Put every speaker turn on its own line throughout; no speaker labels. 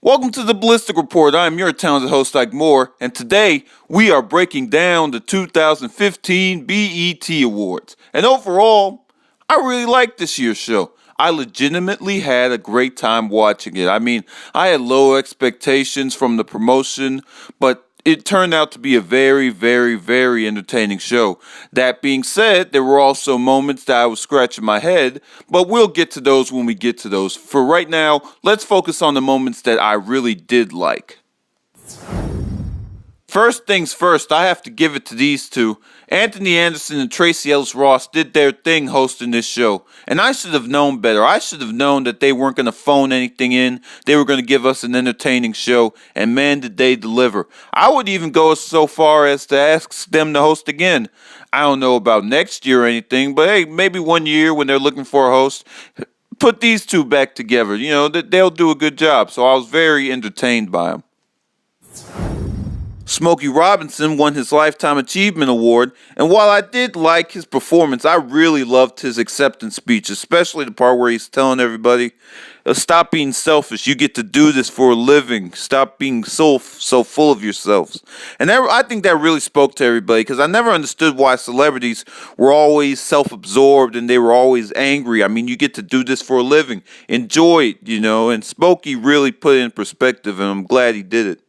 Welcome to the Ballistic Report. I am your talented host, Ike Moore, and today we are breaking down the 2015 BET Awards. And overall, I really liked this year's show. I legitimately had a great time watching it. I had low expectations from the promotion, but it turned out to be a very, very, very entertaining show. That being said, there were also moments that I was scratching my head, but we'll get to those when we get to those. For right now, let's focus on the moments that I really did like. First things first, I have to give it to these two. Anthony Anderson and Tracy Ellis Ross did their thing hosting this show, and I should have known better. I should have known that they weren't going to phone anything in. They were going to give us an entertaining show, and man, did they deliver. I would even go so far as to ask them to host again. I don't know about next year or anything, but hey, maybe one year when they're looking for a host, put these two back together. They'll do a good job, so I was very entertained by them. Smokey Robinson won his Lifetime Achievement Award, and while I did like his performance, I really loved his acceptance speech, especially the part where he's telling everybody, stop being selfish, you get to do this for a living, stop being so full of yourselves. And I think that really spoke to everybody, because I never understood why celebrities were always self-absorbed and they were always angry. You get to do this for a living, enjoy it, and Smokey really put it in perspective, and I'm glad he did it.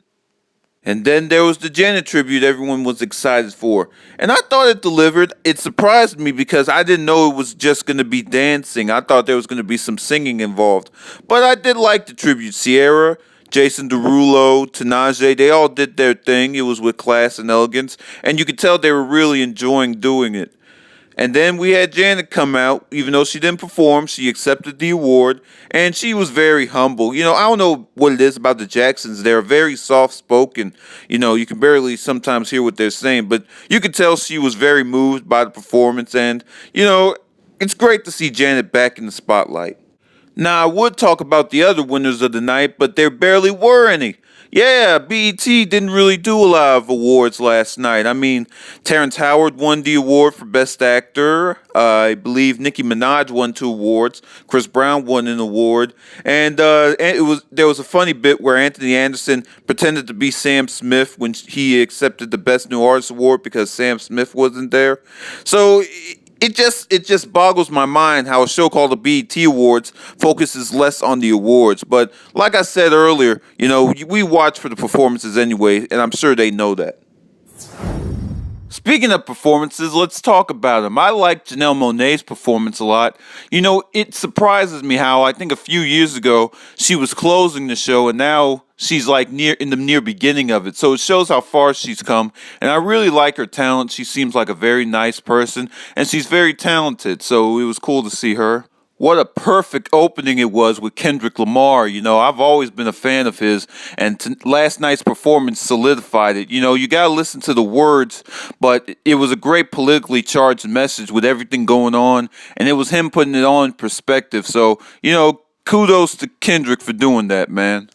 And then there was the Janet tribute everyone was excited for. And I thought it delivered. It surprised me because I didn't know it was just going to be dancing. I thought there was going to be some singing involved. But I did like the tribute. Sierra, Jason Derulo, Tanaje, they all did their thing. It was with class and elegance. And you could tell they were really enjoying doing it. And then we had Janet come out. Even though she didn't perform, she accepted the award, and she was very humble. I don't know what it is about the Jacksons. They're very soft-spoken. You can barely sometimes hear what they're saying, but you could tell she was very moved by the performance, and, it's great to see Janet back in the spotlight. Now, I would talk about the other winners of the night, but there barely were any. Yeah, BET didn't really do a lot of awards last night. Terrence Howard won the award for Best Actor. I believe Nicki Minaj won 2 awards. Chris Brown won an award. And there was a funny bit where Anthony Anderson pretended to be Sam Smith when he accepted the Best New Artist award because Sam Smith wasn't there. So it just boggles my mind how a show called the BET Awards focuses less on the awards. But like I said earlier, we watch for the performances anyway, and I'm sure they know that. Speaking of performances, let's talk about them. I like Janelle Monáe's performance a lot. It surprises me how I think a few years ago she was closing the show, and now she's like in the near beginning of it. So it shows how far she's come, and I really like her talent. She seems like a very nice person, and she's very talented. So it was cool to see her. What a perfect opening it was with Kendrick Lamar. I've always been a fan of his, and last night's performance solidified it. You got to listen to the words, but it was a great politically charged message with everything going on, and it was him putting it on in perspective. So, kudos to Kendrick for doing that, man.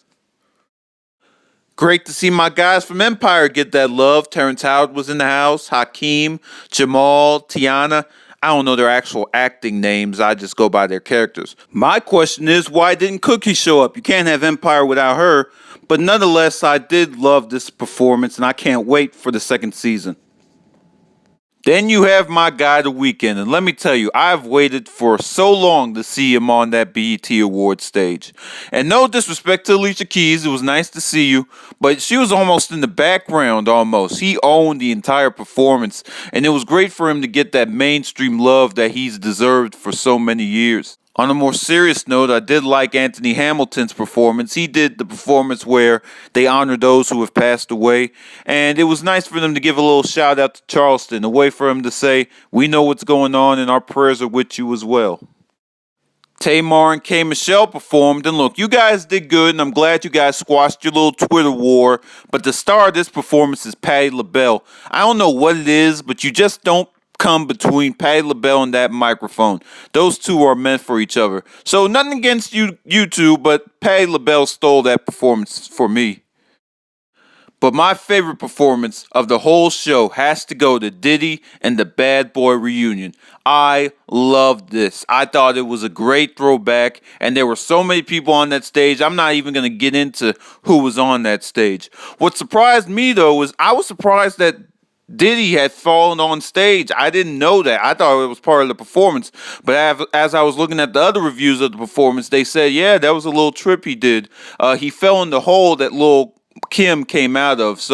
Great to see my guys from Empire get that love. Terrence Howard was in the house, Hakeem, Jamal, Tiana. I don't know their actual acting names. I just go by their characters. My question is, why didn't Cookie show up? You can't have Empire without her. But nonetheless, I did love this performance, and I can't wait for the second season. Then you have my guy, The Weeknd, and let me tell you, I've waited for so long to see him on that BET Awards stage. And no disrespect to Alicia Keys, it was nice to see you, but she was almost in the background almost. He owned the entire performance, and it was great for him to get that mainstream love that he's deserved for so many years. On a more serious note, I did like Anthony Hamilton's performance. He did the performance where they honor those who have passed away. And it was nice for them to give a little shout out to Charleston, a way for him to say, we know what's going on and our prayers are with you as well. Tamar and K. Michelle performed, and look, you guys did good, and I'm glad you guys squashed your little Twitter war, but the star of this performance is Patti LaBelle. I don't know what it is, but you just don't come between Patti LaBelle and that microphone. Those two are meant for each other. So nothing against you two, but Patti LaBelle stole that performance for me. But my favorite performance of the whole show has to go to Diddy and the Bad Boy reunion. I loved this. I thought it was a great throwback, and there were so many people on that stage. I'm not even going to get into who was on that stage. What surprised me, though, was I was surprised that Diddy had fallen on stage. I didn't know that. I thought it was part of the performance. But as I was looking at the other reviews of the performance, they said, yeah, that was a little trip he did. He fell in the hole that Lil Kim came out of.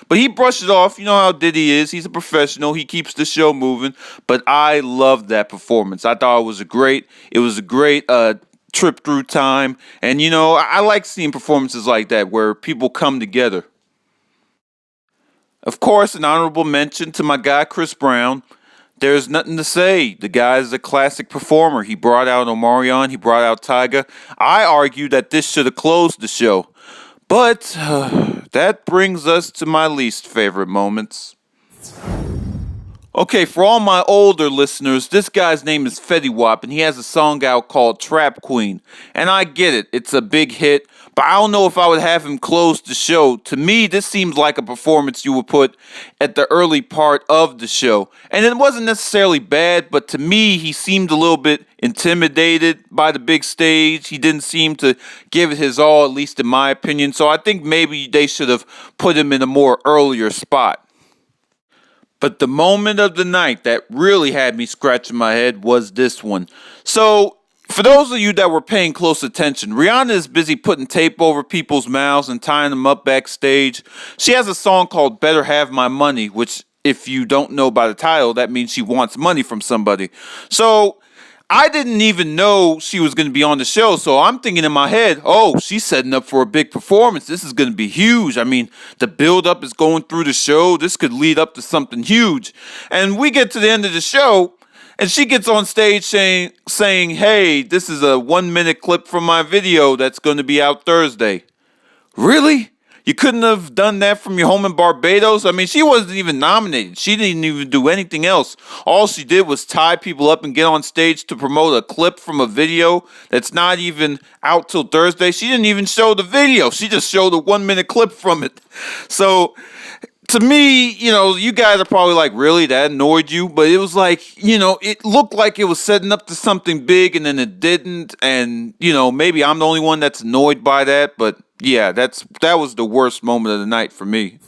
But he brushed it off. You know how Diddy is. He's a professional. He keeps the show moving. But I loved that performance. I thought it was a great trip through time. And, I like seeing performances like that where people come together. Of course, an honorable mention to my guy Chris Brown. There's nothing to say. The guy is a classic performer. He brought out Omarion. He brought out Tyga. I argue that this should have closed the show. But that brings us to my least favorite moments. Okay, for all my older listeners, this guy's name is Fetty Wap, and he has a song out called Trap Queen. And I get it, it's a big hit, but I don't know if I would have him close the show. To me, this seems like a performance you would put at the early part of the show. And it wasn't necessarily bad, but to me, he seemed a little bit intimidated by the big stage. He didn't seem to give it his all, at least in my opinion. So I think maybe they should have put him in a more earlier spot. But the moment of the night that really had me scratching my head was this one. So, for those of you that were paying close attention, Rihanna is busy putting tape over people's mouths and tying them up backstage. She has a song called Better Have My Money, which, if you don't know by the title, that means she wants money from somebody. So, I didn't even know she was going to be on the show, so I'm thinking in my head, oh, she's setting up for a big performance. This is going to be huge. I mean, the build-up is going through the show. This could lead up to something huge. And we get to the end of the show, and she gets on stage saying, hey, this is a 1-minute clip from my video that's going to be out Thursday. Really? You couldn't have done that from your home in Barbados? I mean, she wasn't even nominated. She didn't even do anything else. All she did was tie people up and get on stage to promote a clip from a video that's not even out till Thursday. She didn't even show the video. She just showed a 1-minute clip from it. So, to me, you guys are probably like, really? That annoyed you? But it was like, it looked like it was setting up to something big and then it didn't. And, maybe I'm the only one that's annoyed by that. But yeah, that was the worst moment of the night for me.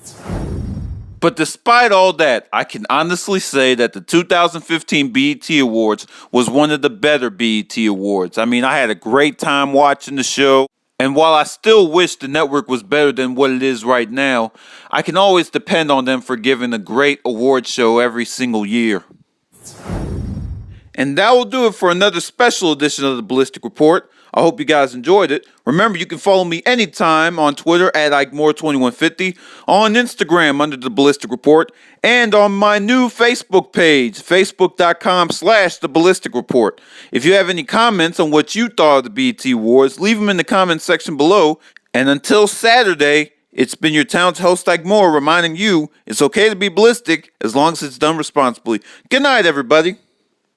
But despite all that, I can honestly say that the 2015 BET Awards was one of the better BET Awards. I mean, I had a great time watching the show. And while I still wish the network was better than what it is right now, I can always depend on them for giving a great award show every single year. And that will do it for another special edition of the Ballistic Report. I hope you guys enjoyed it. Remember, you can follow me anytime on Twitter at IkeMore2150, on Instagram under the Ballistic Report, and on my new Facebook page, facebook.com/The Ballistic Report. If you have any comments on what you thought of the BET Awards, leave them in the comments section below. And until Saturday, it's been your town's host, Ike Moore, reminding you it's okay to be ballistic as long as it's done responsibly. Good night, everybody.